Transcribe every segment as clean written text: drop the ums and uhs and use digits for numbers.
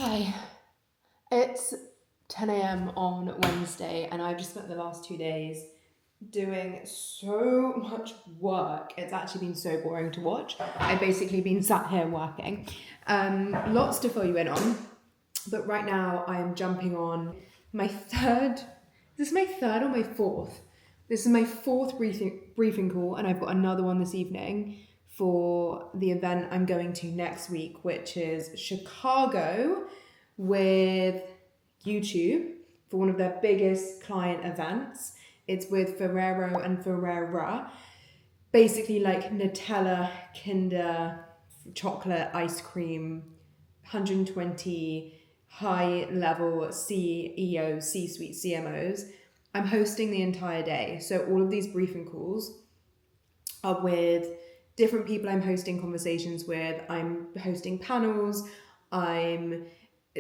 Hi, it's 10 a.m. on Wednesday, and I've just spent the last 2 days doing so much work. It's actually been so boring to watch. I've basically been sat here working. Lots to fill you in on, but right now I am jumping on my third. Is this my third or my fourth? This is my fourth briefing call, and I've got another one this evening for the event I'm going to next week, which is Chicago with YouTube for one of their biggest client events. It's with Ferrero and Ferrera, basically like Nutella, Kinder, chocolate, ice cream, 120 high level CEOs, C-suite CMOs. I'm hosting the entire day. So all of these briefing calls are with different people I'm hosting conversations with. I'm hosting panels. I'm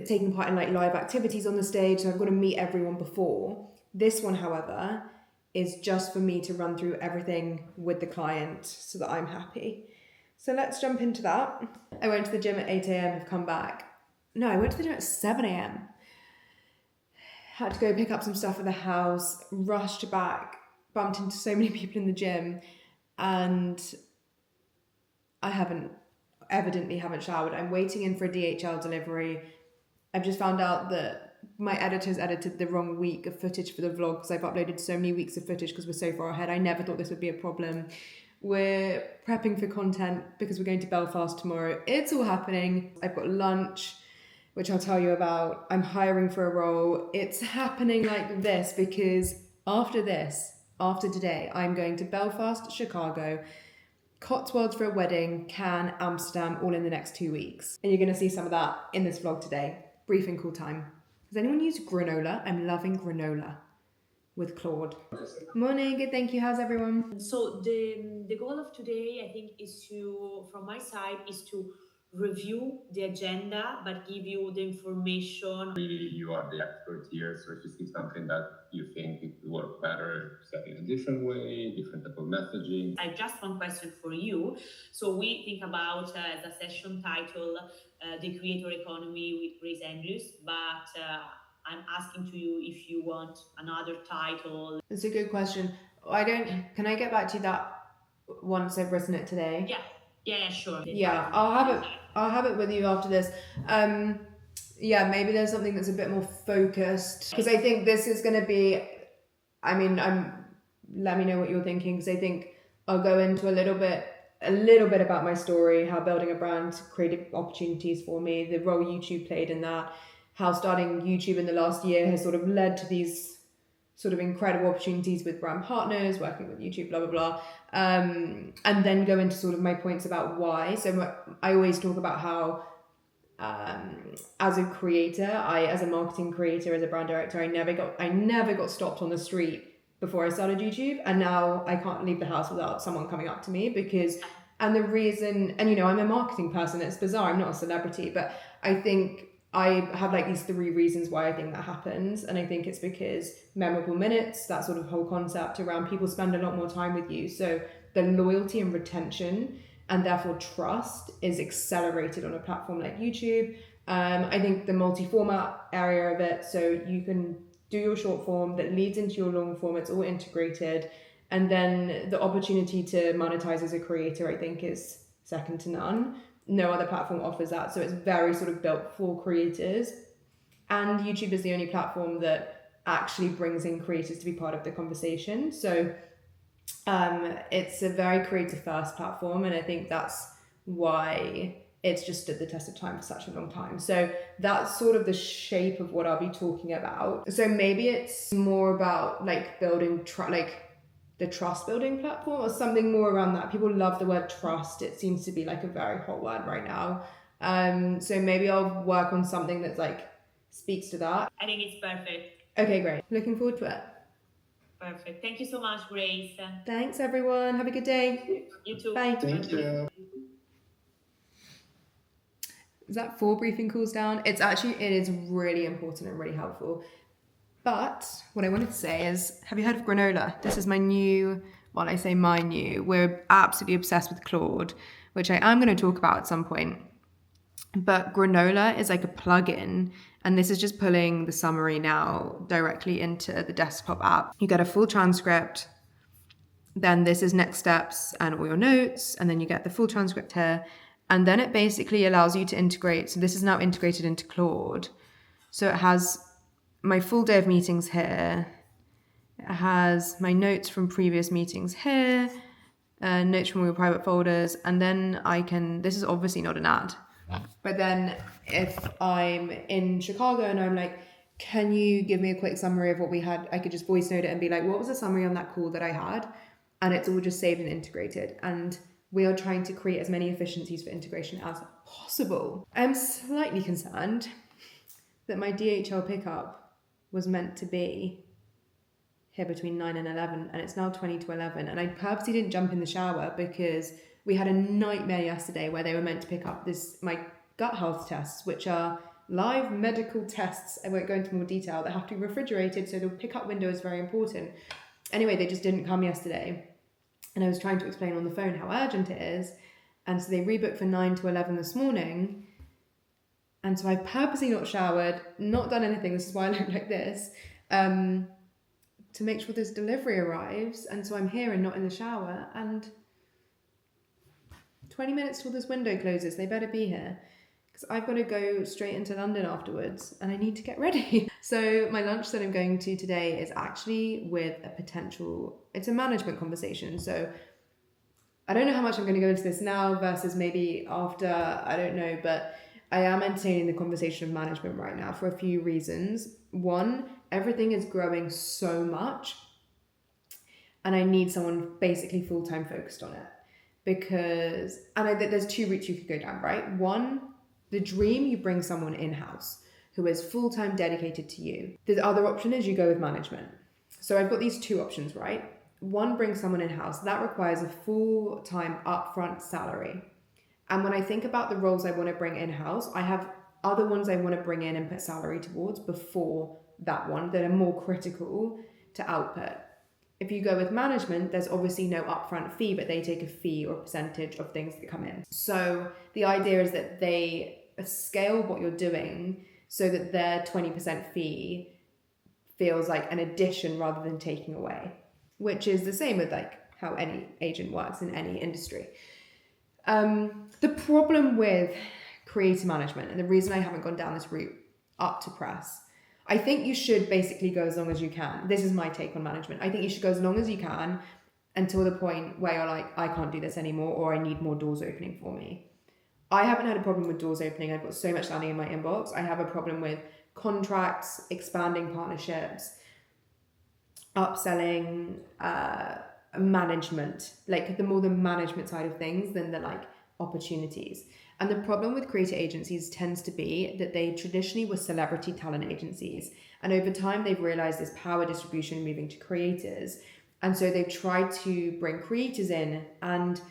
taking part in like live activities on the stage. So I've got to meet everyone before. This one, however, is just for me to run through everything with the client so that I'm happy. So let's jump into that. I went to the gym at 8 a.m, have come back. No, I went to the gym at 7 a.m. Had to go pick up some stuff at the house, rushed back, bumped into so many people in the gym, and I evidently haven't showered. I'm waiting in for a DHL delivery. I've just found out that my editor's edited the wrong week of footage for the vlog because I've uploaded so many weeks of footage because we're so far ahead. I never thought this would be a problem. We're prepping for content because we're going to Belfast tomorrow. It's all happening. I've got lunch, which I'll tell you about. I'm hiring for a role. It's happening like this because after today, I'm going to Belfast, Chicago, Cotswolds for a wedding, Cannes, Amsterdam, all in the next 2 weeks. And you're going to see some of that in this vlog today. Briefing call time. Does anyone use granola? I'm loving granola with Claude. Morning, good, thank you. How's everyone? So the goal of today, I think, is to, from my side, is to review the agenda, but give you the information. Really, you are the expert here, so if you see something that you think it would work better, set it a different way, different type of messaging. I have just one question for you. So we think about the session title, "The Creator Economy" with Grace Andrews, but I'm asking to you if you want another title. It's a good question. Can I get back to that once I've written it today? Yeah, sure. Yeah, I'll have it with you after this. Yeah, maybe there's something that's a bit more focused because I think this is going to be, let me know what you're thinking because I think I'll go into a little bit about my story, how building a brand created opportunities for me, the role YouTube played in that, how starting YouTube in the last year has sort of led to these sort of incredible opportunities with brand partners, working with YouTube, blah, blah, blah. And then go into sort of my points about why. So I always talk about how as a creator, as a marketing creator, as a brand director, I never got stopped on the street before I started YouTube. And now I can't leave the house without someone coming up to me and the reason, and I'm a marketing person, it's bizarre, I'm not a celebrity, but I think I have like these 3 reasons why I think that happens. And I think it's because memorable minutes, that sort of whole concept around people spend a lot more time with you. So the loyalty and retention and therefore trust is accelerated on a platform like YouTube. I think the multi-format area of it, so you can do your short form that leads into your long form, it's all integrated. And then the opportunity to monetize as a creator, I think, is second to none. No other platform offers that. So it's very sort of built for creators. And YouTube is the only platform that actually brings in creators to be part of the conversation. So it's a very creative first platform. And I think that's why it's just stood the test of time for such a long time. So that's sort of the shape of what I'll be talking about. So maybe it's more about like building the trust building platform or something more around that. People love the word trust. It seems to be like a very hot word right now. So maybe I'll work on something that's like speaks to that. I think it's perfect. Okay, great. Looking forward to it. Perfect. Thank you so much, Grace. Thanks, everyone. Have a good day. You too. Bye. Thank you. Is that 4 briefing calls down? It is really important and really helpful. But what I wanted to say is, have you heard of granola? This is my new, well, I say my new, we're absolutely obsessed with Claude, which I am going to talk about at some point. But Granola is like a plugin, and this is just pulling the summary now directly into the desktop app. You get a full transcript, then this is next steps and all your notes, and then you get the full transcript here. And then it basically allows you to integrate. So this is now integrated into Claude. So it has my full day of meetings here. It has my notes from previous meetings here, notes from all your private folders, and then I can, this is obviously not an ad, but then if I'm in Chicago and I'm like, can you give me a quick summary of what we had? I could just voice note it and be like, what was the summary on that call that I had? And it's all just saved and integrated. And we are trying to create as many efficiencies for integration as possible. I'm slightly concerned that my DHL pickup was meant to be here between 9 and 11, and it's now 20 to 11. And I purposely didn't jump in the shower because we had a nightmare yesterday where they were meant to pick up my gut health tests, which are live medical tests. I won't go into more detail. They have to be refrigerated, so the pickup window is very important. Anyway, they just didn't come yesterday. And I was trying to explain on the phone how urgent it is. And so they rebooked for 9 to 11 this morning. And so I purposely not showered, not done anything. This is why I look like this. To make sure this delivery arrives. And so I'm here and not in the shower. And 20 minutes till this window closes. They better be here. Because I've got to go straight into London afterwards. And I need to get ready. So my lunch that I'm going to today is actually with a potential... It's a management conversation. So I don't know how much I'm going to go into this now versus maybe after. I don't know. But I am entertaining the conversation of management right now for a few reasons. One, everything is growing so much and I need someone basically full-time focused on it because, there's two routes you could go down, right? One, the dream, you bring someone in-house who is full-time dedicated to you. The other option is you go with management. So I've got these two options, right? One, bring someone in-house. That requires a full-time upfront salary. And when I think about the roles I want to bring in-house, I have other ones I want to bring in and put salary towards before that one that are more critical to output. If you go with management, there's obviously no upfront fee, but they take a fee or a percentage of things that come in. So the idea is that they scale what you're doing so that their 20% fee feels like an addition rather than taking away, which is the same with like how any agent works in any industry. The problem with creator management, and the reason I haven't gone down this route up to press, I think you should basically go as long as you can. This is my take on management. I think you should go as long as you can until the point where you're like, I can't do this anymore, or I need more doors opening for me. I haven't had a problem with doors opening. I've got so much landing in my inbox. I have a problem with contracts, expanding partnerships, upselling, management, like the more the management side of things than the like opportunities. And the problem with creator agencies tends to be that they traditionally were celebrity talent agencies, and over time they've realized this power distribution moving to creators, and so they've tried to bring creators in. And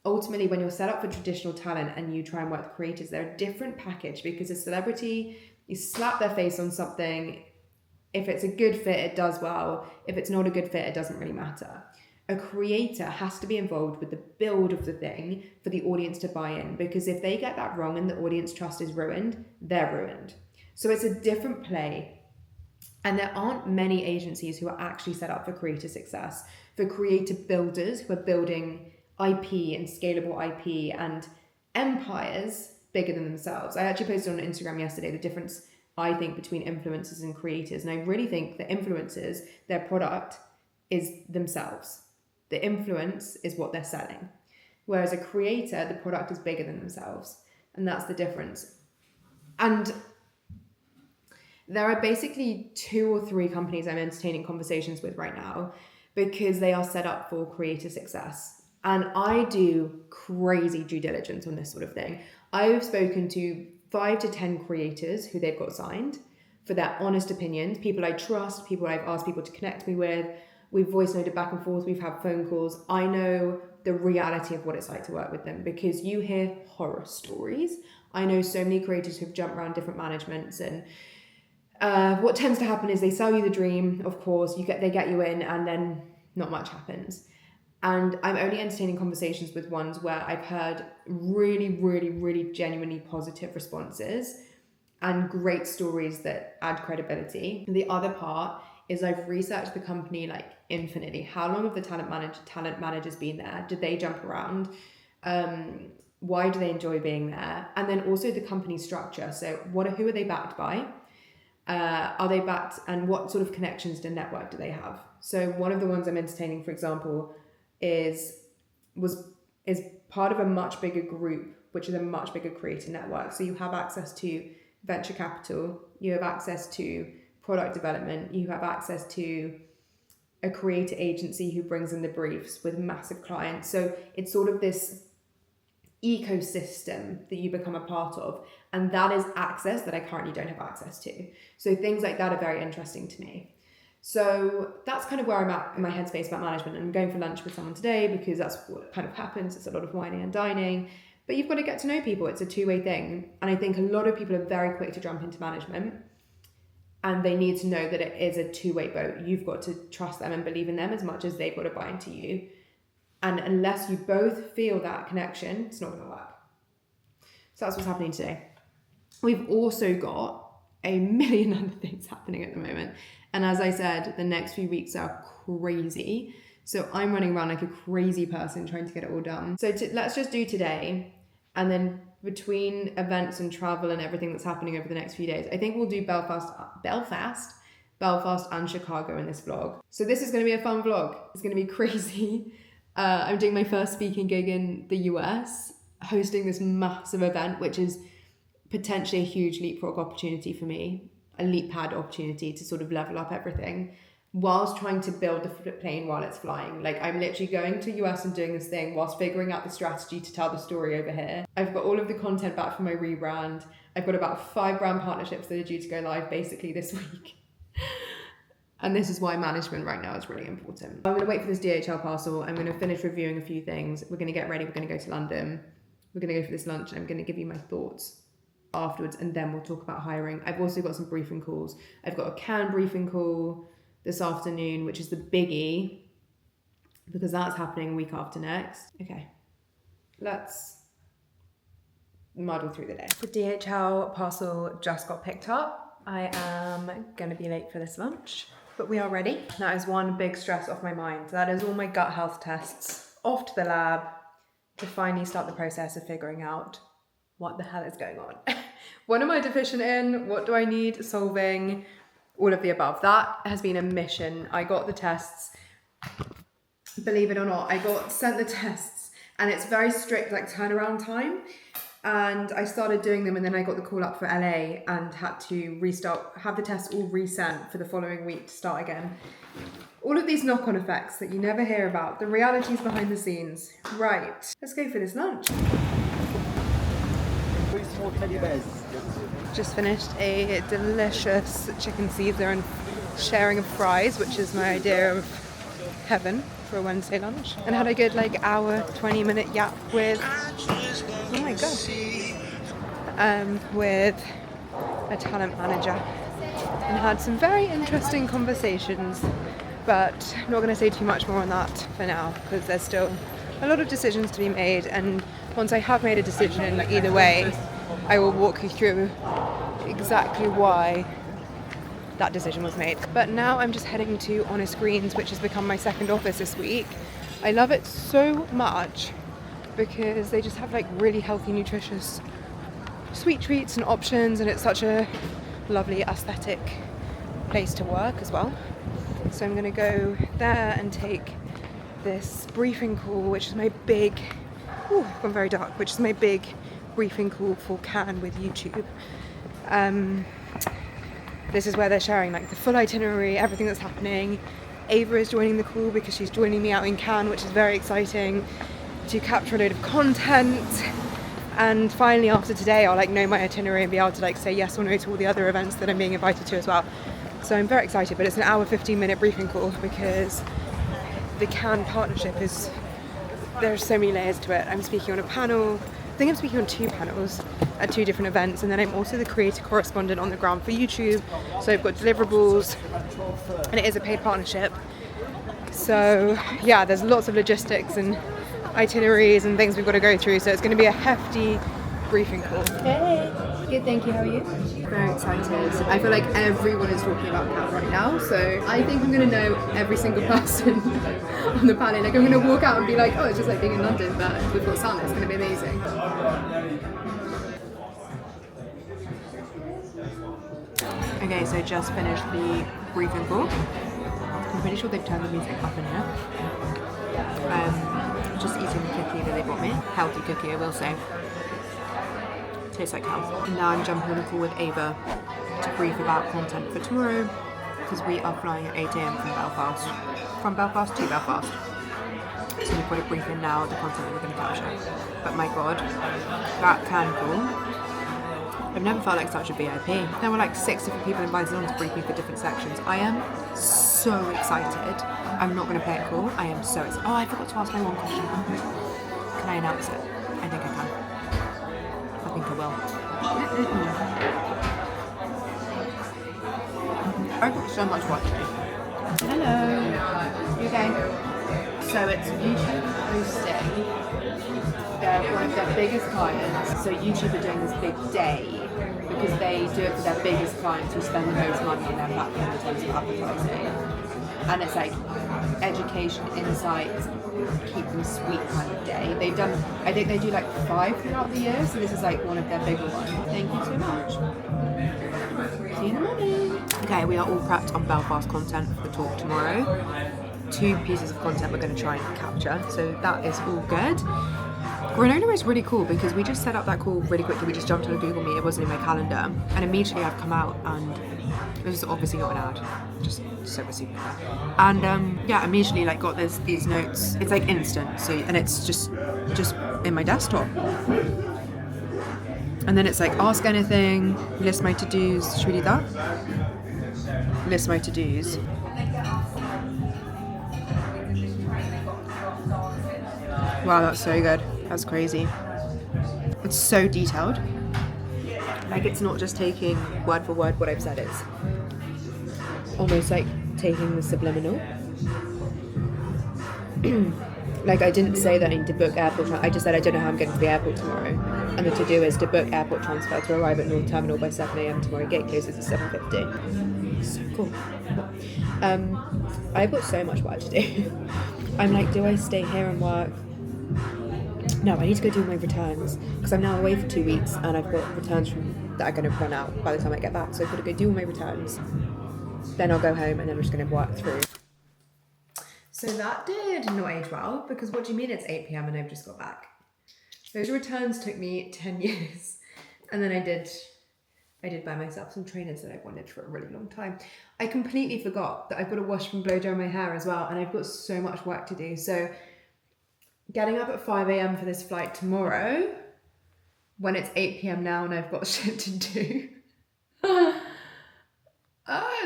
ultimately, when you're set up for traditional talent and you try and work with creators, they're a different package, because a celebrity, you slap their face on something. If it's a good fit, it does well. If it's not a good fit, it doesn't really matter. A creator has to be involved with the build of the thing for the audience to buy in, because if they get that wrong and the audience trust is ruined, they're ruined. So it's a different play. And there aren't many agencies who are actually set up for creator success, for creator builders who are building IP and scalable IP and empires bigger than themselves. I actually posted on Instagram yesterday the difference I think between influencers and creators. And I really think that influencers, their product is themselves. The influence is what they're selling. Whereas a creator, the product is bigger than themselves. And that's the difference. And there are basically 2 or 3 companies I'm entertaining conversations with right now because they are set up for creator success. And I do crazy due diligence on this sort of thing. I've spoken to 5 to 10 creators who they've got signed for their honest opinions, people I trust, people I've asked people to connect me with. We've voice noted back and forth, we've had phone calls. I know the reality of what it's like to work with them because you hear horror stories. I know so many creators who've jumped around different managements, and what tends to happen is they sell you the dream, of course, they get you in, and then not much happens. And I'm only entertaining conversations with ones where I've heard really, really, really genuinely positive responses and great stories that add credibility. And the other part is I've researched the company like infinitely. How long have the talent managers been there? Did they jump around? Why do they enjoy being there? And then also the company structure. So who are they backed by? Are they backed, and what sort of connections to network do they have? So one of the ones I'm entertaining, for example, is part of a much bigger group, which is a much bigger creator network. So you have access to venture capital, you have access to product development, you have access to a creator agency who brings in the briefs with massive clients. So it's sort of this ecosystem that you become a part of, and that is access that I currently don't have access to. So things like that are very interesting to me. So that's kind of where I'm at in my headspace about management. I'm going for lunch with someone today because that's what kind of happens. It's a lot of whining and dining, but you've got to get to know people. It's a two-way thing. And I think a lot of people are very quick to jump into management, and they need to know that it is a two-way boat. You've got to trust them and believe in them as much as they've got to buy into you. And unless you both feel that connection, it's not going to work. So that's what's happening today. We've also got a million other things happening at the moment. And as I said, the next few weeks are crazy. So I'm running around like a crazy person trying to get it all done. So let's just do today. And then between events and travel and everything that's happening over the next few days, I think we'll do Belfast and Chicago in this vlog. So this is going to be a fun vlog. It's going to be crazy. I'm doing my first speaking gig in the US, hosting this massive event, which is potentially a huge leapfrog opportunity for me, a leap pad opportunity to sort of level up everything whilst trying to build the plane while it's flying. Like, I'm literally going to US and doing this thing whilst figuring out the strategy to tell the story over here. I've got all of the content back from my rebrand. I've got about 5 brand partnerships that are due to go live basically this week. And this is why management right now is really important. I'm going to wait for this DHL parcel. I'm going to finish reviewing a few things. We're going to get ready. We're going to go to London. We're going to go for this lunch. I'm going to give you my thoughts afterwards, and then we'll talk about hiring. I've also got some briefing calls. I've got a Cannes briefing call this afternoon, which is the biggie, because that's happening week after next. Okay, let's muddle through the day. The DHL parcel just got picked up. I am going to be late for this lunch, but we are ready. That is one big stress off my mind. That is all my gut health tests off to the lab to finally start the process of figuring out what the hell is going on. What am I deficient in? What do I need solving? All of the above. That has been a mission. I got the tests, believe it or not, I got sent the tests, and it's very strict like turnaround time. And I started doing them, and then I got the call up for LA and had to have the tests all resent for the following week to start again. All of these knock-on effects that you never hear about, the realities behind the scenes. Right, let's go for this lunch. Just finished a delicious chicken Caesar and sharing of fries, which is my idea of heaven for a Wednesday lunch. And had a good hour, 20-minute yap with, oh my god, with a talent manager, and had some very interesting conversations, but I'm not going to say too much more on that for now, because there's still a lot of decisions to be made, and once I have made a decision either way, I will walk you through exactly why that decision was made. But now I'm just heading to Honest Greens, which has become my second office this week. I love it so much because they just have really healthy, nutritious sweet treats and options, and it's such a lovely aesthetic place to work as well. So I'm going to go there and take this briefing call, which is my big, gone very dark, which is my big briefing call for Cannes with YouTube. This is where they're sharing the full itinerary, everything that's happening. Ava is joining the call because she's joining me out in Cannes, which is very exciting, to capture a load of content. And finally, after today, I'll know my itinerary and be able to say yes or no to all the other events that I'm being invited to as well. So I'm very excited, but it's an hour, 15-minute briefing call because the Cannes partnership there's so many layers to it. I'm speaking on a panel. I think I'm speaking on 2 panels at 2 different events, and then I'm also the creator correspondent on the ground for YouTube. So I've got deliverables, and it is a paid partnership. So yeah, there's lots of logistics and itineraries and things we've got to go through, so it's going to be a hefty briefing call. Hey! Good, thank you, how are you? Very excited. I feel like everyone is talking about Cat right now, so I think I'm going to know every single person on the planet. Like I'm going to walk out and be like, oh, it's just like being in London, but we've got sun, it's going to be amazing. Okay, so just finished the briefing call. I'm pretty sure they've turned the music up in here. Just eating the cookie that they bought me. Healthy cookie, I will say. Tastes like health. And now I'm jumping on a call with Ava to brief about content for tomorrow because we are flying at 8 AM from Belfast. From Belfast to Belfast. So we've got to brief in now the content that we're going to capture. But my god, that can call. I've never felt like such a VIP. There were like 6 different people invited on to brief me for different sections. I am so excited. I'm not going to play it cool. I am so excited. Oh, I forgot to ask my one question. Can I announce it? I think I can. I think I will. I've got so much watching. Hello. You okay? So it's YouTube hosting. They're one of their biggest clients. So YouTube are doing this big day because they do it for their biggest clients who spend the most money on their platform in terms of advertising. And it's like education, insights, keep them sweet kind of day. They've done, I think they do like 5 throughout the year, so this is like one of their bigger ones. Thank you so much. See you in the morning. Okay, we are all prepped on Belfast content for the talk tomorrow. 2 pieces of content we're going to try and capture, so that is all good. Granola is really cool because we just set up that call really quickly. We just jumped on a Google Meet, it wasn't in my calendar, and immediately I've come out and it was obviously not an ad, just super super. And yeah, immediately like got these notes. It's like instant, so and it's just in my desktop. And then it's like ask anything, list my to-dos. Should we do that? List my to-dos. Wow, that's so good. That's crazy. It's so detailed. Like it's not just taking word for word what I've said, it's almost like taking the subliminal. Like I didn't say that I need to book airport I just said I don't know how I'm getting to the airport tomorrow. And the to-do is to book airport transfer to arrive at North Terminal by 7 AM tomorrow. Gate closes at 7:50. So cool. I've got so much work to do. I'm like, do I stay here and work? No, I need to go do my returns because I'm now away for 2 weeks and I've got returns that are going to run out by the time I get back. So I've got to go do all my returns. Then I'll go home and then we're just going to work through. So that did not age well because what do you mean it's 8 PM and I've just got back? Those returns took me 10 years and then I did buy myself some trainers that I've wanted for a really long time. I completely forgot that I've got to wash and blow dry my hair as well and I've got so much work to do. So getting up at 5 AM for this flight tomorrow when it's 8 PM now and I've got shit to do.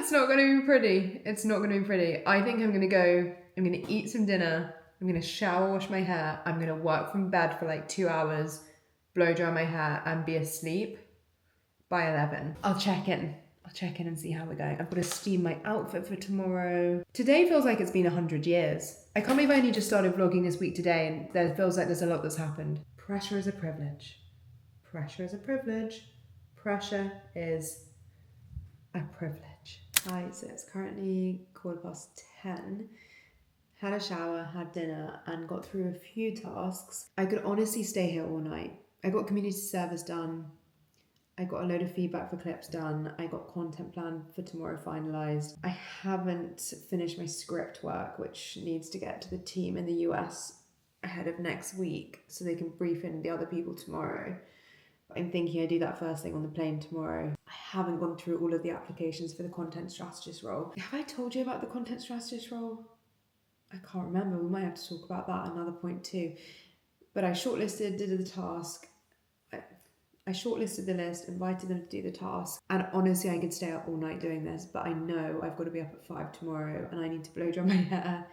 It's not going to be pretty. It's not going to be pretty. I think I'm going to eat some dinner. I'm going to shower, wash my hair. I'm going to work from bed for like 2 hours, blow dry my hair and be asleep by 11. I'll check in and see how we're going. I've got to steam my outfit for tomorrow. Today feels like it's been 100 years. I can't believe I only just started vlogging this week today and there feels like there's a lot that's happened. Pressure is a privilege. Pressure is a privilege. Pressure is a privilege. Right, so it's currently 10:15. Had a shower, had dinner and got through a few tasks. I could honestly stay here all night. I got community service done. I got a load of feedback for clips done. I got content plan for tomorrow finalised. I haven't finished my script work, which needs to get to the team in the US ahead of next week so they can brief in the other people tomorrow. I'm thinking I do that first thing on the plane tomorrow. I haven't gone through all of the applications for the content strategist role. Have I told you about the content strategist role? I can't remember. We might have to talk about that at another point too. But I shortlisted, did the task. I shortlisted the list, invited them to do the task, and honestly I could stay up all night doing this, but I know I've got to be up at 5 tomorrow and I need to blow dry my hair,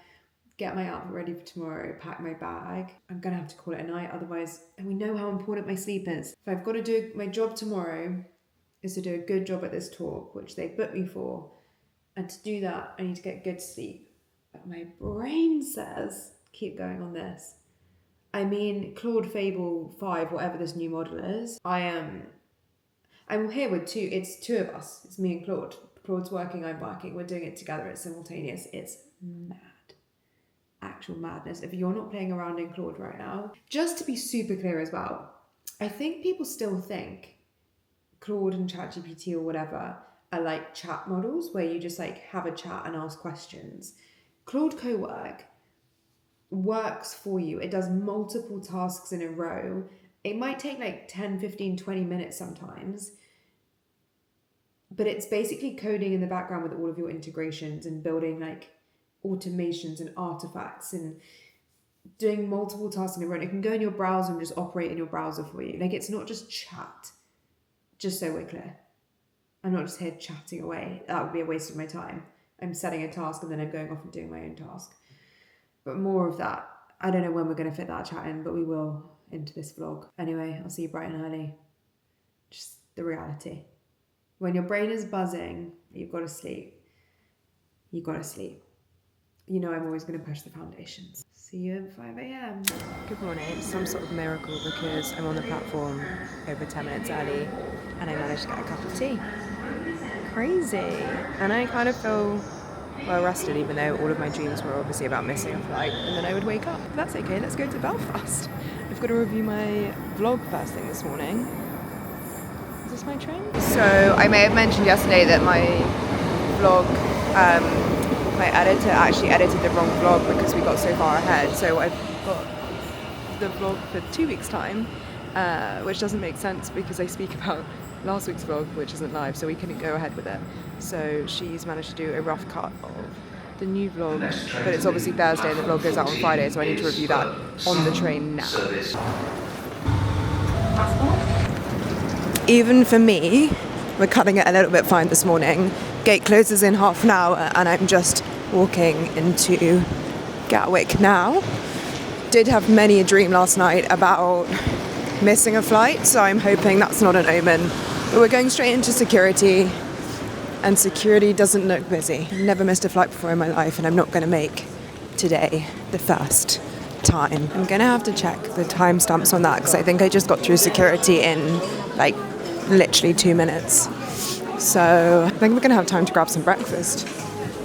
get my outfit ready for tomorrow, pack my bag. I'm gonna have to call it a night otherwise, and we know how important my sleep is. If I've got to do my job tomorrow is to do a good job at this talk, which they booked me for, and to do that I need to get good sleep. But my brain says, keep going on this. I mean, Claude Fable 5, whatever this new model is, I'm here with two, it's two of us. It's me and Claude. Claude's working, I'm working. We're doing it together. It's simultaneous. It's mad. Actual madness. If you're not playing around in Claude right now, just to be super clear as well, I think people still think Claude and ChatGPT or whatever are like chat models where you just like have a chat and ask questions. Claude Cowork works for you. It does multiple tasks in a row. It might take like 10, 15, 20 minutes sometimes, but it's basically coding in the background with all of your integrations and building like automations and artifacts and doing multiple tasks in a row. It can go in your browser and just operate in your browser for you. Like, it's not just chat, just so we're clear. I'm not just here chatting away. That would be a waste of my time. I'm setting a task and then I'm going off and doing my own task. But more of that. I don't know when we're going to fit that chat in, but we will into this vlog. Anyway, I'll see you bright and early. Just the reality. When your brain is buzzing, you've got to sleep. You've got to sleep. You know I'm always going to push the foundations. See you at 5 a.m. Good morning. It's some sort of miracle because I'm on the platform over 10 minutes early and I managed to get a cup of tea. Crazy. And I kind of feel well rested, even though all of my dreams were obviously about missing a flight and then I would wake up. But that's okay, let's go to Belfast. I've got to review my vlog first thing this morning. Is this my train? So I may have mentioned yesterday that my vlog, my editor actually edited the wrong vlog because we got so far ahead. So I've got the vlog for 2 weeks' time, which doesn't make sense because I speak about last week's vlog, which isn't live, so we couldn't go ahead with it. So she's managed to do a rough cut of the new vlog, but it's obviously Thursday and the vlog goes out on Friday, so I need to review that on the train now. Even for me, we're cutting it a little bit fine this morning. Gate closes in half an hour and I'm just walking into Gatwick now. Did have many a dream last night about missing a flight, so I'm hoping that's not an omen. But we're going straight into security and security doesn't look busy. Never missed a flight before in my life and I'm not going to make today the first time. I'm going to have to check the timestamps on that because I think I just got through security in like literally 2 minutes. So I think we're going to have time to grab some breakfast.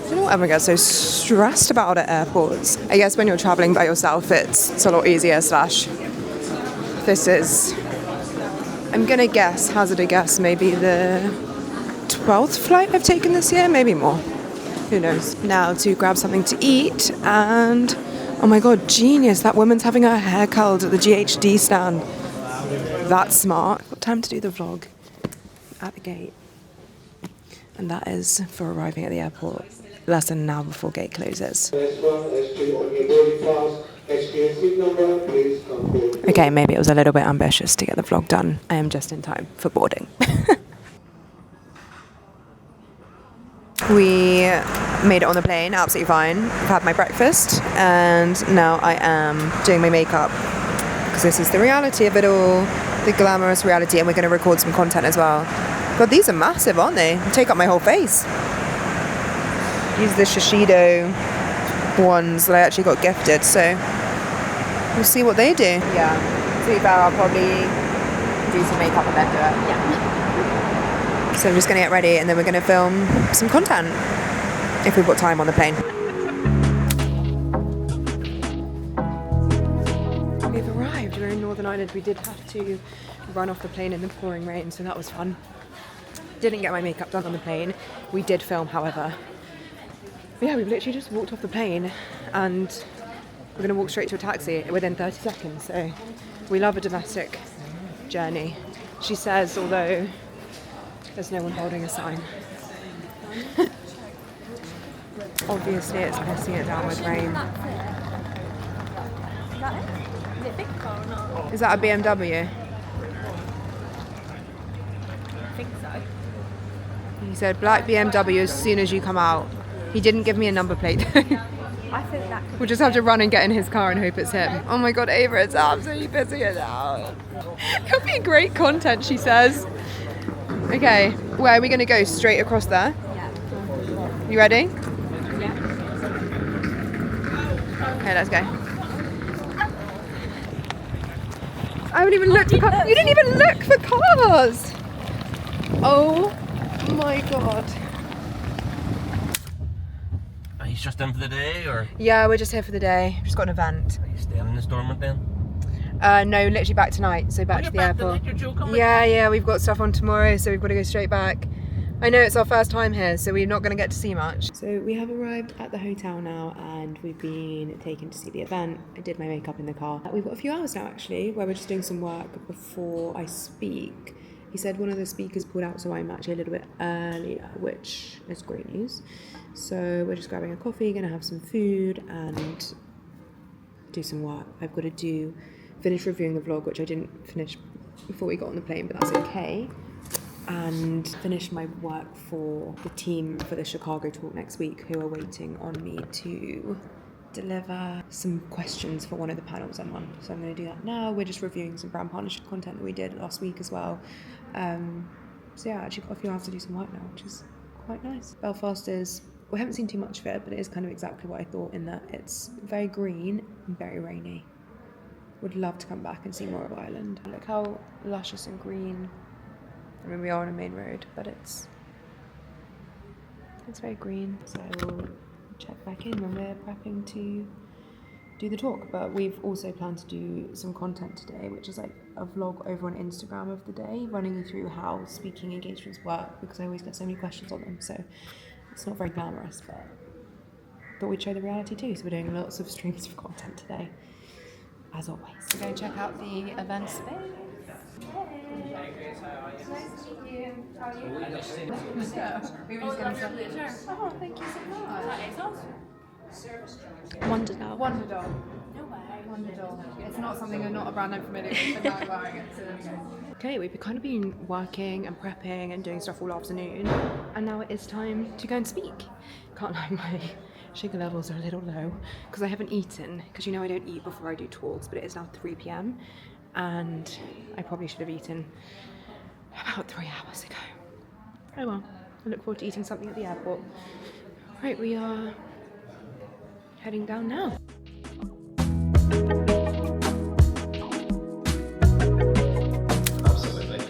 I don't ever get so stressed about at airports. I guess when you're traveling by yourself, it's a lot easier, this is, I'm going to guess, hazard a guess, maybe the 12th flight I've taken this year, maybe more. Who knows? Now to grab something to eat and, oh my god, genius, that woman's having her hair curled at the GHD stand. That's smart. Got time to do the vlog at the gate. And that is for arriving at the airport less than an hour before gate closes. Okay, maybe it was a little bit ambitious to get the vlog done. I am just in time for boarding. We made it on the plane, absolutely fine. I've had my breakfast and now I am doing my makeup because this is the reality of it all, the glamorous reality, and we're going to record some content as well. God, these are massive, aren't they? They take up my whole face. These are the Shiseido ones that I actually got gifted, so we'll see what they do. Yeah, to be fair, I'll probably do some makeup and then do it. Yeah. So I'm just going to get ready and then we're going to film some content if we've got time on the plane. We've arrived. We're in Northern Ireland. We did have to run off the plane in the pouring rain, so that was fun. Didn't get my makeup done on the plane. We did film, however. But yeah, we've literally just walked off the plane and we're going to walk straight to a taxi within 30 seconds. So we love a domestic journey. She says, although there's no one holding a sign. Obviously it's pissing it down with rain. Is it big car or not? Is that a BMW? I think so. He said black BMW as soon as you come out. He didn't give me a number plate. I think that could We'll just have to run and get in his car and hope it's him. Oh my god, Ava, it's absolutely pissing it out. It'll be great content, she says. Okay, where are we going to go? Straight across there? Yeah. You ready? Yeah. Okay, let's go. I haven't even looked for cars. You didn't even look for cars. Oh my god. Are you just in for the day, or Yeah, we're just here for the day. We've just got an event. are you staying in the Stormont then? No, literally back tonight, so back to the airport. You're joking? Yeah, we've got stuff on tomorrow, so we've got to go straight back. I know it's our first time here, so we're not going to get to see much. So we have arrived at the hotel now, and we've been taken to see the event. I did my makeup in the car. We've got a few hours now, actually, where we're just doing some work before I speak. He said one of the speakers pulled out, so I'm actually a little bit earlier, which is great news. So we're just grabbing a coffee, going to have some food, and do some work. I've got to finish reviewing the vlog, which I didn't finish before we got on the plane, but that's okay. And finish my work for the team for the Chicago talk next week, who are waiting on me to deliver some questions for one of the panels I'm on. So I'm going to do that now. We're just reviewing some brand partnership content that we did last week as well. So yeah, I actually got a few hours to do some work now, which is quite nice. Belfast we haven't seen too much of it, but it is kind of exactly what I thought, in that it's very green and very rainy. Would love to come back and see more of Ireland. Look how luscious and green. I mean, we are on a main road, but it's very green. So I will check back in when we're prepping to do the talk. But we've also planned to do some content today, which is like a vlog over on Instagram of the day, running you through how speaking engagements work, because I always get so many questions on them. So it's not very glamorous, but thought we'd show the reality too. So we're doing lots of streams of content today, as always. We're going to check out the event space. Nice to meet you. How are you? We were just going to Oh, thank you so much. Wonder Doll. Wonder Doll. No way. Wonder Doll. It's not something, not a brand I'm familiar with, but now I'm wearing it, so there we go. Okay, we've kind of been working and prepping and doing stuff all afternoon, and now it is time to go and speak. Can't lie, my sugar levels are a little low because I haven't eaten, because you know I don't eat before I do talks, but it is now 3 p.m. and I probably should have eaten about 3 hours ago. Oh well, I look forward to eating something at the airport. Right, we are heading down now. Absolutely.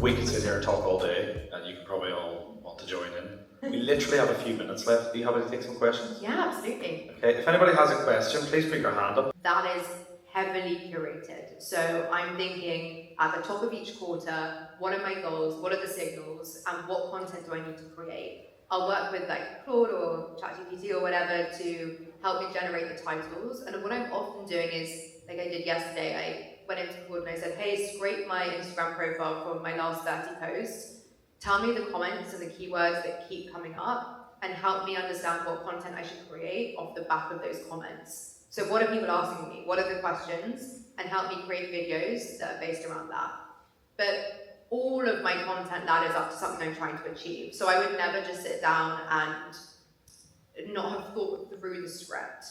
We could sit here and talk all day, and you can probably all want to join in. We literally have a few minutes left. Are you happy to take some questions? Yeah, absolutely. Okay, if anybody has a question, please put your hand up. That is heavily curated. So I'm thinking at the top of each quarter, what are my goals, what are the signals, and what content do I need to create? I'll work with like Claude or ChatGPT or whatever to help me generate the titles. And what I'm often doing is, like I did yesterday, I went into Claude and I said, hey, scrape my Instagram profile from my last 30 posts. Tell me the comments and the keywords that keep coming up and help me understand what content I should create off the back of those comments. So what are people asking me? What are the questions? And help me create videos that are based around that. But all of my content ladders up to something I'm trying to achieve. So I would never just sit down and not have thought through the script.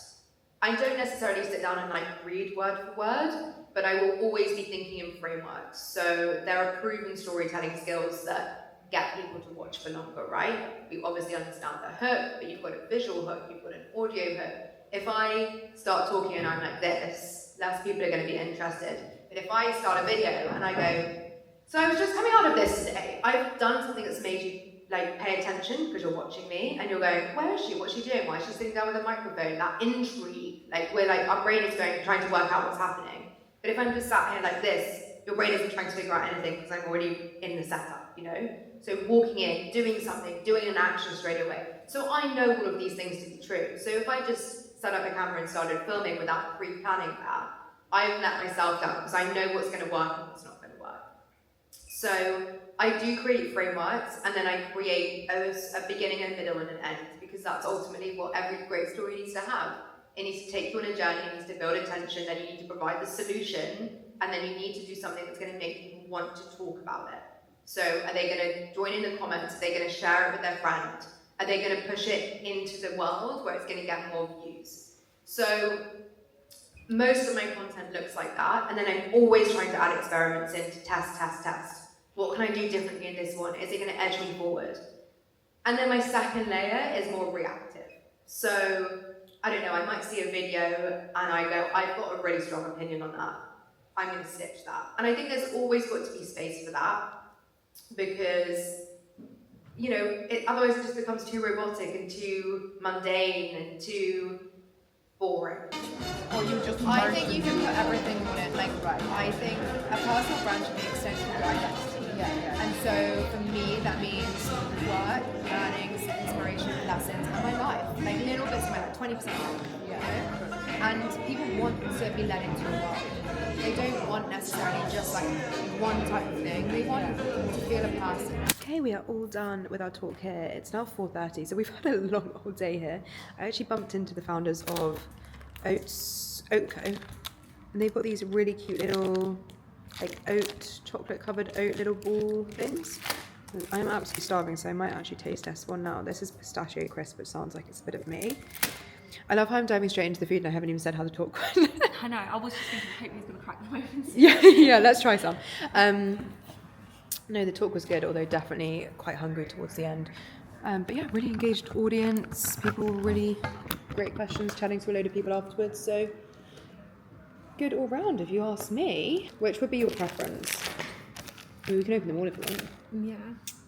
I don't necessarily sit down and like read word for word, but I will always be thinking in frameworks. So there are proven storytelling skills that get people to watch for longer, right? We obviously understand the hook, but you've got a visual hook, you've got an audio hook. If I start talking and I'm like this, less people are going to be interested. But if I start a video and I go, so I was just coming out of this today, I've done something that's made you like pay attention because you're watching me and you're going, where is she? What's she doing? Why is she sitting down with a microphone? That intrigue, like we're like, our brain is going, trying to work out what's happening. But if I'm just sat here like this, your brain isn't trying to figure out anything because I'm already in the setup, you know? So walking in, doing something, doing an action straight away. So I know all of these things to be true. So if I just set up a camera and started filming without pre-planning that, I've let myself down because I know what's going to work and what's not going to work. So I do create frameworks and then I create a beginning, a middle and an end, because that's ultimately what every great story needs to have. It needs to take you on a journey, it needs to build attention, then you need to provide the solution, and then you need to do something that's going to make people want to talk about it. So are they going to join in the comments? Are they going to share it with their friend? Are they going to push it into the world where it's going to get more views? So most of my content looks like that, and then I'm always trying to add experiments in to test. What can I do differently in this one? Is it going to edge me forward? And then my second layer is more reactive. So I don't know, I might see a video and I go, I've got a really strong opinion on that. I'm going to stitch that. And I think there's always got to be space for that, because, you know, otherwise it just becomes too robotic and too mundane and too boring. Or you just I think you can put everything on it. Like, I think a personal brand should be an extension of your identity. yeah. And so for me, that means work, learnings, inspiration, lessons, and my life. Like little bits of my life, 20% of my life, you know? And people want to be led into a world. They don't want necessarily just like one type of thing. They want to feel a person. Okay, we are all done with our talk here. It's now 4:30, so we've had a long old day here. I actually bumped into the founders of Oatco, and they've got these really cute little like chocolate covered oat little ball things. I'm absolutely starving, so I might actually taste test one now. This is pistachio crisp, which sounds like it's a bit of me. I love how I'm diving straight into the food and I haven't even said how the talk went. I know, I was just thinking, I hope he's going to crack them open. yeah, let's try some. No, the talk was good, although definitely quite hungry towards the end. But yeah, really engaged audience. People were really great questions, chatting to a load of people afterwards. So good all round, if you ask me. Which would be your preference? I mean, we can open them all if you want. Yeah.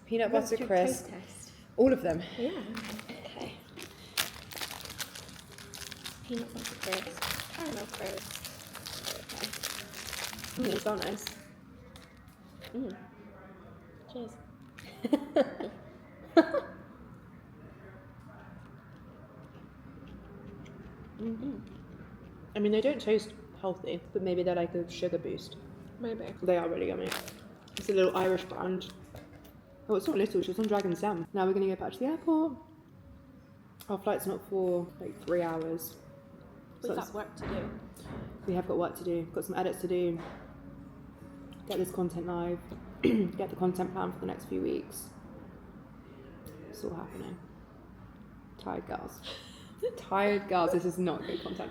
Peanut butter Your crisp. toast test. All of them. Yeah. Okay. Peanut butter crisp. Caramel crisp. Okay. They smell nice. Cheers. I mean, they don't taste healthy, but maybe they're like a sugar boost. Maybe. They are really yummy. It's a little Irish brand. Oh, it's not little, it's just on Dragon's Den. Now we're going to go back to the airport. Our flight's not for like 3 hours. We've got work to do. We have got work to do. Got some edits to do. Get this content live. Get the content plan for the next few weeks. It's all happening. Tired girls. Tired girls. This is not good content.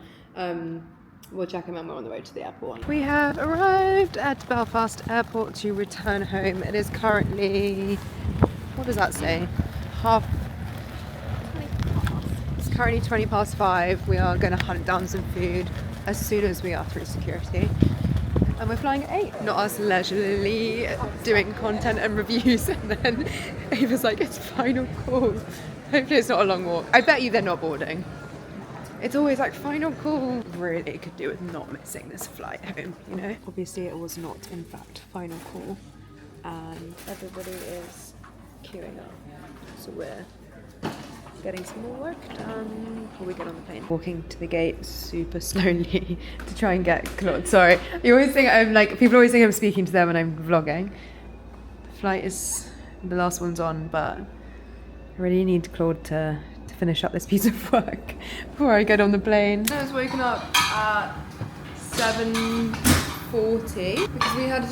We'll check in when we're on the way to the airport. We have arrived at Belfast Airport to return home. It is currently, what does that say? It's currently 20 past 5. We are going to hunt down some food as soon as we are through security. And we're flying at 8. Not us leisurely doing content and reviews, and then Ava's like, it's final call. Hopefully it's not a long walk. I bet you they're not boarding. It's always like final call. Really could do with not missing this flight home, you know? Obviously it was not in fact final call, and everybody is queuing up. So we're getting some more work done before we get on the plane. Walking to the gate super slowly to try and get Claude. Sorry, you always think I'm like, people always think I'm speaking to them when I'm vlogging. The flight is, the last one's on, but I really need Claude to finish up this piece of work before I get on the plane. I was woken up at 7:40 because we had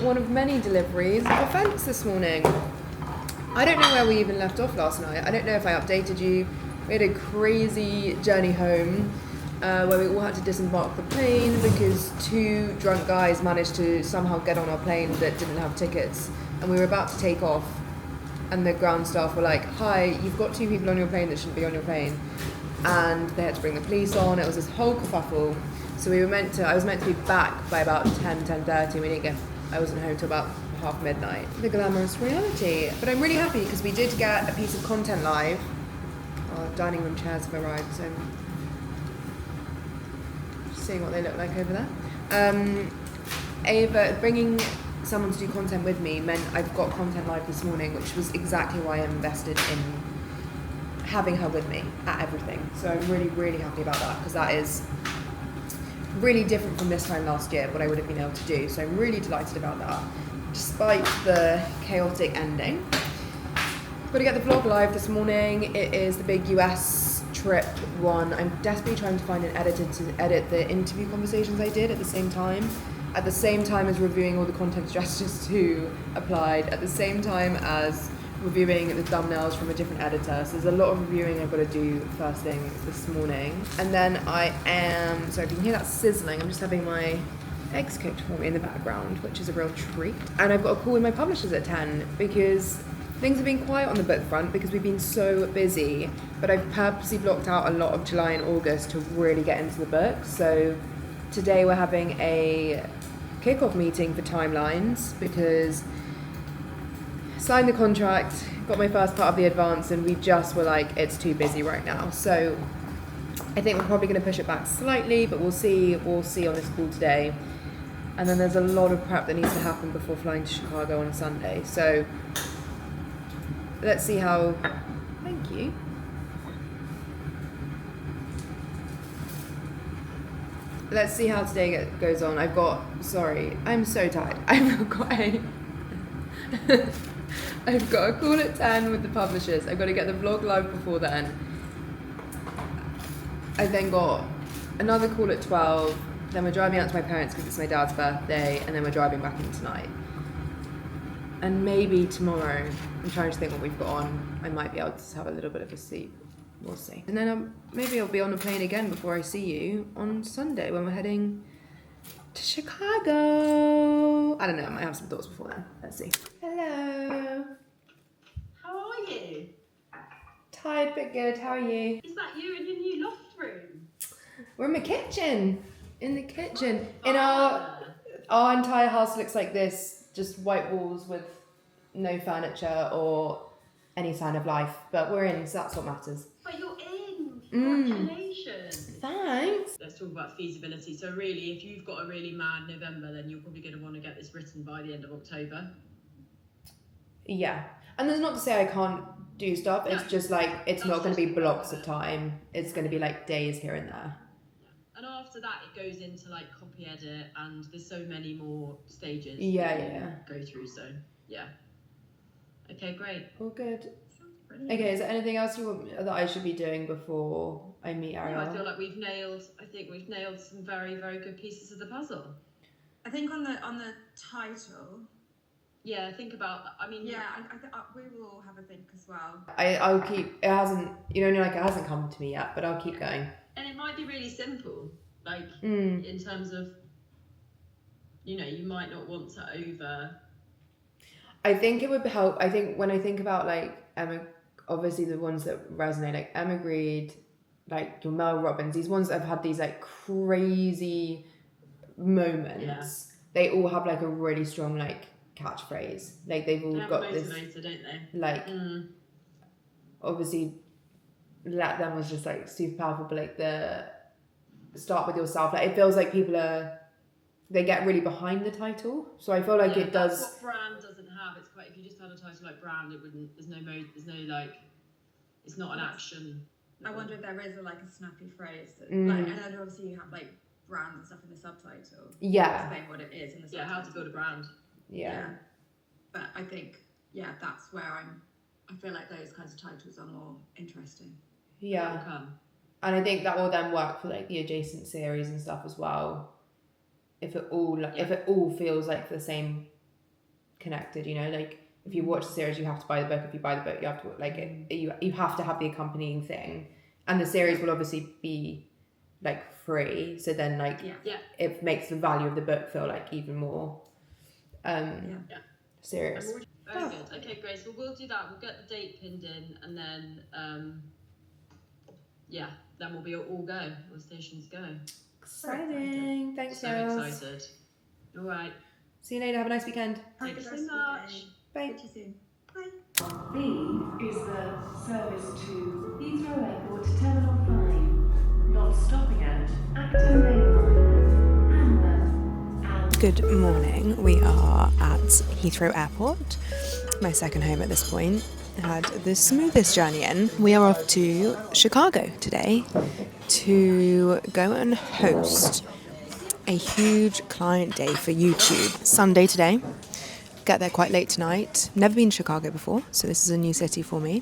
one of many deliveries of a fence this morning. I don't know where we even left off last night. I don't know if I updated you. We had a crazy journey home where we all had to disembark the plane because 2 drunk guys managed to somehow get on our plane that didn't have tickets, and we were about to take off. And the ground staff were like, hi, you've got 2 people on your plane that shouldn't be on your plane. And they had to bring the police on. It was this whole kerfuffle. So I was meant to be back by about 10:30. I wasn't home till about half midnight. The glamorous reality. But I'm really happy because we did get a piece of content live. Our dining room chairs have arrived, so just seeing what they look like over there. Ava, bringing someone to do content with me meant I've got content live this morning, which was exactly why I'm invested in having her with me at everything. So I'm really, really happy about that, because that is really different from this time last year, what I would have been able to do. So I'm really delighted about that, despite the chaotic ending. Got to get the vlog live this morning. It is the big US trip one. I'm desperately trying to find an editor to edit the interview conversations I did at the same time as reviewing all the content strategists who applied, at the same time as reviewing the thumbnails from a different editor. So there's a lot of reviewing I've got to do first thing this morning. And then so if you can hear that sizzling, I'm just having my eggs cooked for me in the background, which is a real treat. And I've got a call with my publishers at 10 because Things have been quiet on the book front because we've been so busy, but I've purposely blocked out a lot of July and August to really get into the book. So today we're having a kick-off meeting for timelines because signed the contract, got my first part of the advance, and we just were like, it's too busy right now. So I think we're probably going to push it back slightly, but we'll see on this call today. And then there's a lot of prep that needs to happen before flying to Chicago on Sunday. So let's see how. Thank you. Let's see how today goes on. Sorry, I'm so tired. I've got a call at 10 with the publishers. I've got to get the vlog live before then. I then got another call at 12. Then we're driving out to my parents because it's my dad's birthday, and then we're driving back in tonight. And maybe tomorrow, I'm trying to think what we've got on. I might be able to have a little bit of a sleep. We'll see. And then maybe I'll be on a plane again before I see you on Sunday when we're heading to Chicago. I don't know. I might have some thoughts before then. Let's see. Hello. How are you? Tired but good. How are you? Is that you in your new loft room? We're in my kitchen. In the kitchen. In our entire house looks like this. Just white walls with no furniture or any sign of life. But we're in, so that's what matters. But you're in. Congratulations. Thanks. Let's talk about feasibility. So really, if you've got a really mad November, then you're probably going to want to get this written by the end of October. Yeah. And that's not to say I can't do stuff. It's just like, it's not going to be blocks of time. It's going to be like days here and there. And after that, it goes into like copy edit, and there's so many more stages. Yeah. Go through. So yeah. Okay, great. All good. Brilliant. Okay, is there anything else you want that I should be doing before I meet Ariel? I feel like we've nailed some very, very good pieces of the puzzle. I think on the title. Yeah, think about that. I mean, yeah, we will have a think as well. I'll keep. It hasn't. It hasn't come to me yet, but I'll keep going. And it might be really simple, like in terms of, you might not want to over. I think it would help. I think when I think about like Emma, obviously the ones that resonate, like Emma Grede, like your Mel Robbins, these ones that have had these like crazy moments. Yeah. They all have like a really strong like catchphrase. Like they've all got this. Don't they? Like obviously, Let Them was just like super powerful, but like the Start With Yourself, like it feels like they get really behind the title. So I feel like it does. That's what Brand doesn't have. It's quite, if you just had a title like Brand, it wouldn't. There's no like. It's not an action. I wonder if there is a snappy phrase that, like, and then obviously you have like brand and stuff in the subtitle. Yeah. Explain what it is in the subtitle. Yeah, how to build a brand. Yeah. But I think that's where I feel like those kinds of titles are more interesting. Yeah. And I think that will then work for like the adjacent series and stuff as well. If it all feels like the same connected, like if you watch the series you have to buy the book, if you buy the book you have to like you have to have the accompanying thing, and the series will obviously be like free, so then like it makes the value of the book feel like even more serious. Very good. Okay, Grace. Well, we'll do that. We'll get the date pinned in, and then then we'll be all go. All stations go. Exciting. Thanks, so girls. Excited. All right. See you later. Have a nice weekend. Thank you so much. Bye. See you soon. Bye. B is the service to Heathrow Airport Terminal 5, not stopping at Acton Main Line, and Good morning. We are at Heathrow Airport, my second home at this point. Had the smoothest journey in. We are off to Chicago today to go and host a huge client day for YouTube. Sunday today. Get there quite late tonight. Never been to Chicago before, so this is a new city for me.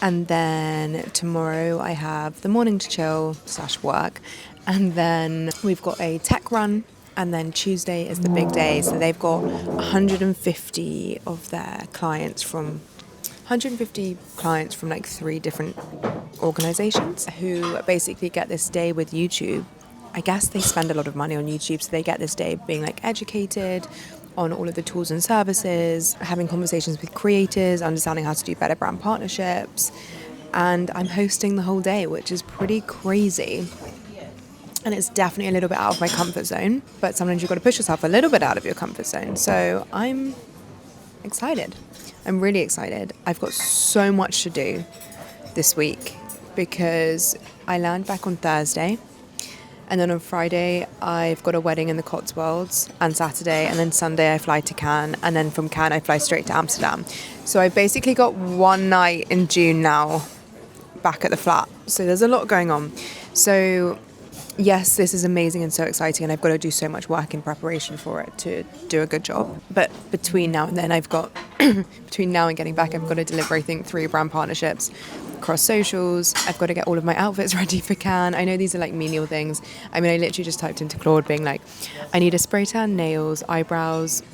And then tomorrow I have the morning to chill / work. And then we've got a tech run. And then Tuesday is the big day. So they've got 150 of their clients from like 3 different organizations who basically get this day with YouTube. I guess they spend a lot of money on YouTube, so they get this day being like educated on all of the tools and services, having conversations with creators, understanding how to do better brand partnerships. And I'm hosting the whole day, which is pretty crazy. And it's definitely a little bit out of my comfort zone, but sometimes you've got to push yourself a little bit out of your comfort zone. So I'm excited. I'm really excited. I've got so much to do this week because I land back on Thursday. And then on Friday, I've got a wedding in the Cotswolds, and Saturday, and then Sunday I fly to Cannes, and then from Cannes I fly straight to Amsterdam. So I've basically got one night in June now back at the flat. So there's a lot going on. So yes, this is amazing and so exciting, and I've got to do so much work in preparation for it to do a good job. But between now and then, between now and getting back, I've got to deliver, I think, 3 brand partnerships across socials. I've got to get all of my outfits ready for Cannes. I know these are like menial things. I mean, I literally just typed into Claude being like, I need a spray tan, nails, eyebrows,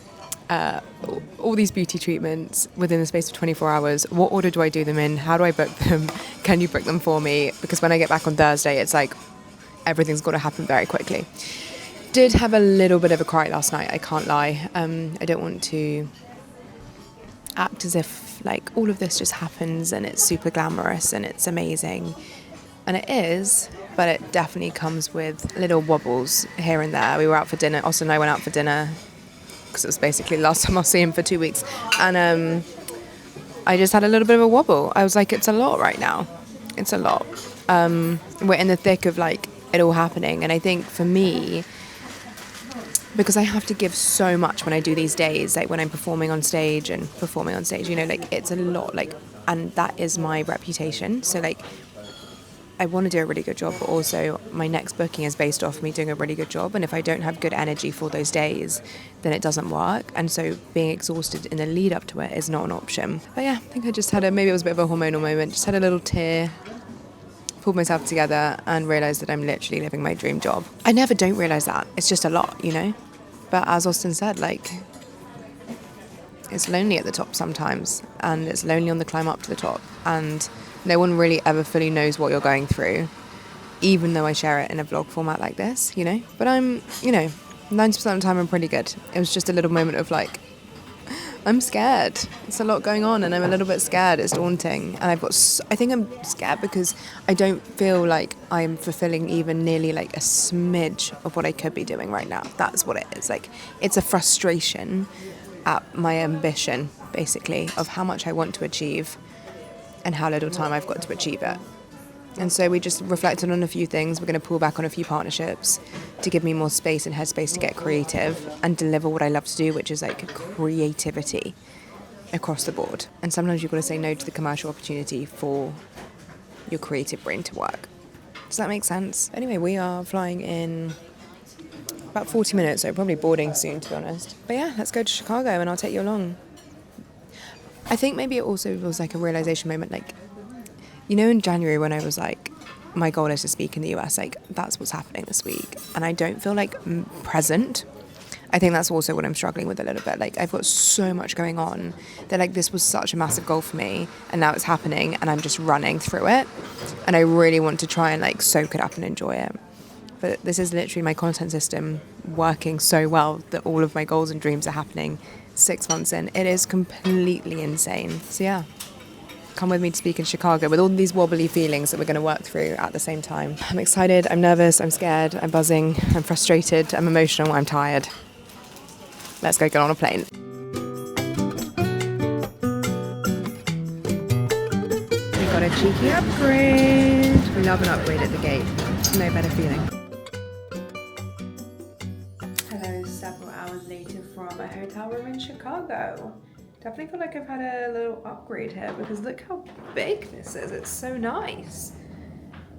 all these beauty treatments within the space of 24 hours. What order do I do them in? How do I book them? Can you book them for me? Because when I get back on Thursday, it's like everything's got to happen very quickly. Did have a little bit of a cry last night, I can't lie. I don't want to act as if like all of this just happens and it's super glamorous and it's amazing. And it is, but it definitely comes with little wobbles here and there. We were out for dinner. Austin and I went out for dinner because it was basically the last time I'll see him for 2 weeks. And I just had a little bit of a wobble. I was like, it's a lot right now. It's a lot. We're in the thick of like it all happening. And I think for me, because I have to give so much when I do these days, like when I'm performing on stage, you know, like it's a lot, like, and that is my reputation. So like, I want to do a really good job, but also my next booking is based off me doing a really good job. And if I don't have good energy for those days, then it doesn't work. And so being exhausted in the lead up to it is not an option. But yeah, I think I just had maybe it was a bit of a hormonal moment, just had a little tear, pulled myself together and realised that I'm literally living my dream job. I never don't realise that. It's just a lot, you know? But as Austin said, like, it's lonely at the top sometimes, and it's lonely on the climb up to the top, and no one really ever fully knows what you're going through, even though I share it in a vlog format like this, you know? But I'm, you know, 90% of the time I'm pretty good. It was just a little moment of like, I'm scared. It's a lot going on and I'm a little bit scared. It's daunting. And I think I'm scared because I don't feel like I'm fulfilling even nearly like a smidge of what I could be doing right now. That's what it is. Like, it's a frustration at my ambition, basically, of how much I want to achieve and how little time I've got to achieve it. And so we just reflected on a few things. We're going to pull back on a few partnerships to give me more space and headspace to get creative and deliver what I love to do, which is like creativity across the board. And sometimes you've got to say no to the commercial opportunity for your creative brain to work. Does that make sense? Anyway, we are flying in about 40 minutes, so probably boarding soon, to be honest. But yeah, let's go to Chicago and I'll take you along. I think maybe it also was like a realization moment, like, you know, in January when I was like, my goal is to speak in the US, like that's what's happening this week. And I don't feel like present. I think that's also what I'm struggling with a little bit. Like I've got so much going on that like this was such a massive goal for me and now it's happening and I'm just running through it. And I really want to try and like soak it up and enjoy it. But this is literally my content system working so well that all of my goals and dreams are happening 6 months in. It is completely insane. So yeah. Come with me to speak in Chicago with all these wobbly feelings that we're going to work through at the same time. I'm excited, I'm nervous, I'm scared, I'm buzzing, I'm frustrated, I'm emotional, I'm tired. Let's go get on a plane. We got a cheeky upgrade. We love an upgrade at the gate. No better feeling. Hello, several hours later from a hotel room in Chicago. Definitely feel like I've had a little upgrade here because look how big this is. It's so nice.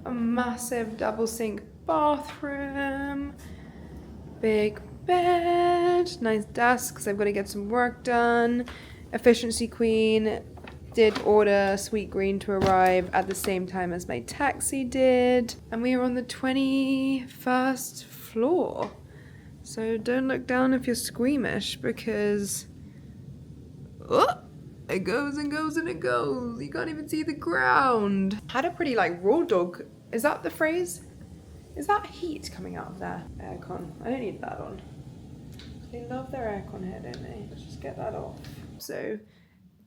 A massive double sink bathroom, big bed, nice desk because I've got to get some work done. Efficiency Queen did order Sweet Green to arrive at the same time as my taxi did. And we are on the 21st floor. So don't look down if you're squeamish because it goes and goes and it goes. You can't even see the ground. Had a pretty like raw dog. Is that the phrase? Is that heat coming out of there? Aircon. I don't need that on. They love their aircon here, don't they? Let's just get that off. So,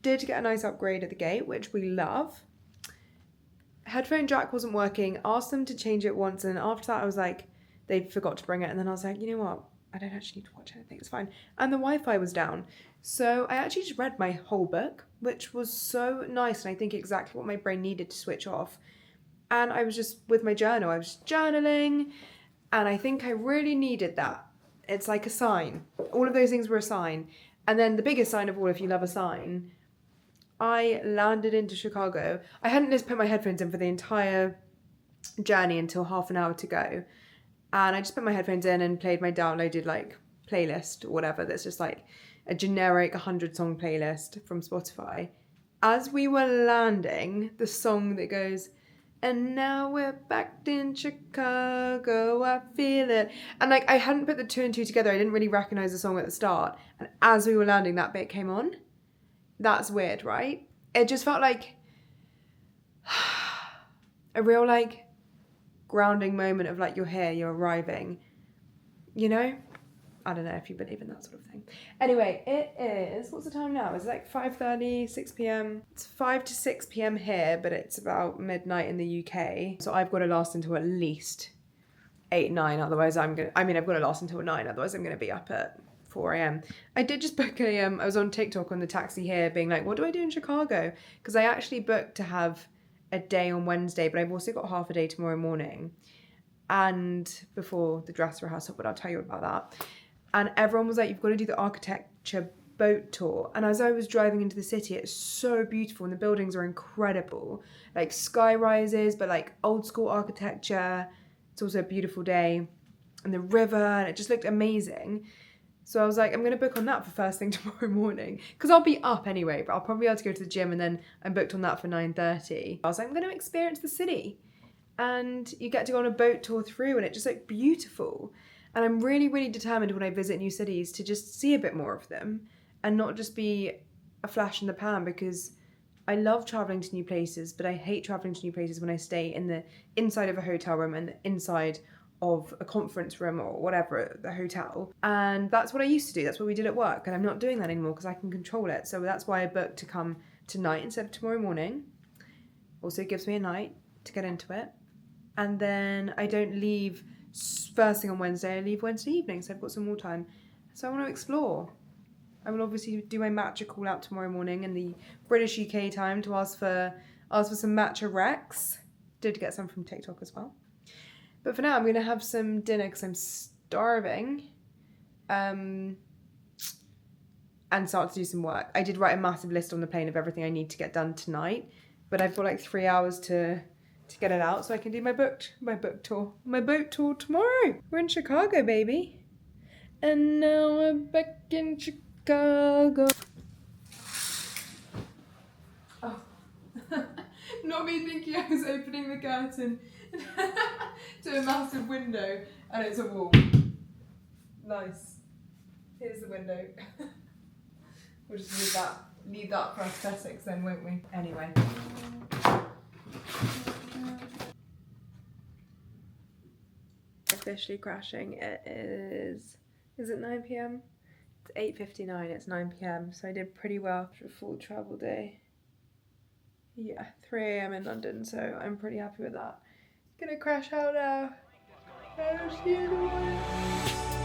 did get a nice upgrade at the gate, which we love. Headphone jack wasn't working. Asked them to change it once, and after that I was like, they forgot to bring it, and then I was like, you know what? I don't actually need to watch anything, it's fine. And the Wi-Fi was down. So I actually just read my whole book, which was so nice, and I think exactly what my brain needed to switch off. And I was just, with my journal, I was journaling, and I think I really needed that. It's like a sign. All of those things were a sign. And then the biggest sign of all, if you love a sign, I landed into Chicago. I hadn't just put my headphones in for the entire journey until half an hour to go. And I just put my headphones in and played my downloaded like playlist or whatever that's just like a generic 100-song playlist from Spotify. As we were landing, the song that goes, and now we're back in Chicago, I feel it. And like I hadn't put the two and two together. I didn't really recognise the song at the start. And as we were landing, that bit came on. That's weird, right? It just felt like a real like grounding moment of like you're here, you're arriving, you know? I don't know if you believe in that sort of thing. Anyway, it is, what's the time now? It's like 5:30, 6 p.m. It's 5 to 6 p.m. here, but it's about midnight in the UK. So I've got to last until at least 8, 9, otherwise I've got to last until 9, otherwise I'm going to be up at 4 a.m. I did just book I was on TikTok on the taxi here being like, what do I do in Chicago? Because I actually booked to have a day on Wednesday, but I've also got half a day tomorrow morning and before the dress rehearsal, but I'll tell you about that. And everyone was like, you've got to do the architecture boat tour. And as I was driving into the city, it's so beautiful and the buildings are incredible. Like sky rises, but like old school architecture. It's also a beautiful day. And the river, and it just looked amazing. So I was like, I'm going to book on that for first thing tomorrow morning. Because I'll be up anyway, but I'll probably be able to go to the gym and then I'm booked on that for 9:30. I was like, I'm going to experience the city. And you get to go on a boat tour through and it just looked beautiful. And I'm really, really determined when I visit new cities to just see a bit more of them and not just be a flash in the pan, because I love travelling to new places, but I hate travelling to new places when I stay in the inside of a hotel room and the inside of a conference room or whatever at the hotel. And that's what I used to do. That's what we did at work. And I'm not doing that anymore because I can control it. So that's why I booked to come tonight instead of tomorrow morning. Also gives me a night to get into it. And then I don't leave first thing on Wednesday, I leave Wednesday evening, so I've got some more time. So I want to explore. I will obviously do my matcha call out tomorrow morning in the British UK time to ask for some matcha Rex. Did get some from TikTok as well. But for now, I'm going to have some dinner because I'm starving. And start to do some work. I did write a massive list on the plane of everything I need to get done tonight, but I've got like 3 hours to get it out so I can do my boat tour tomorrow. We're in Chicago, baby. And now we're back in Chicago. Oh. Not me thinking I was opening the curtain to a massive window and it's a wall. Nice. Here's the window. We'll just leave that for aesthetics then, won't we? Anyway. Officially crashing. It is it 9 p.m? It's 8:59, it's 9 p.m, so I did pretty well for a full travel day. Yeah, 3 a.m. in London, so I'm pretty happy with that. Gonna crash out now. I'll see you in a while.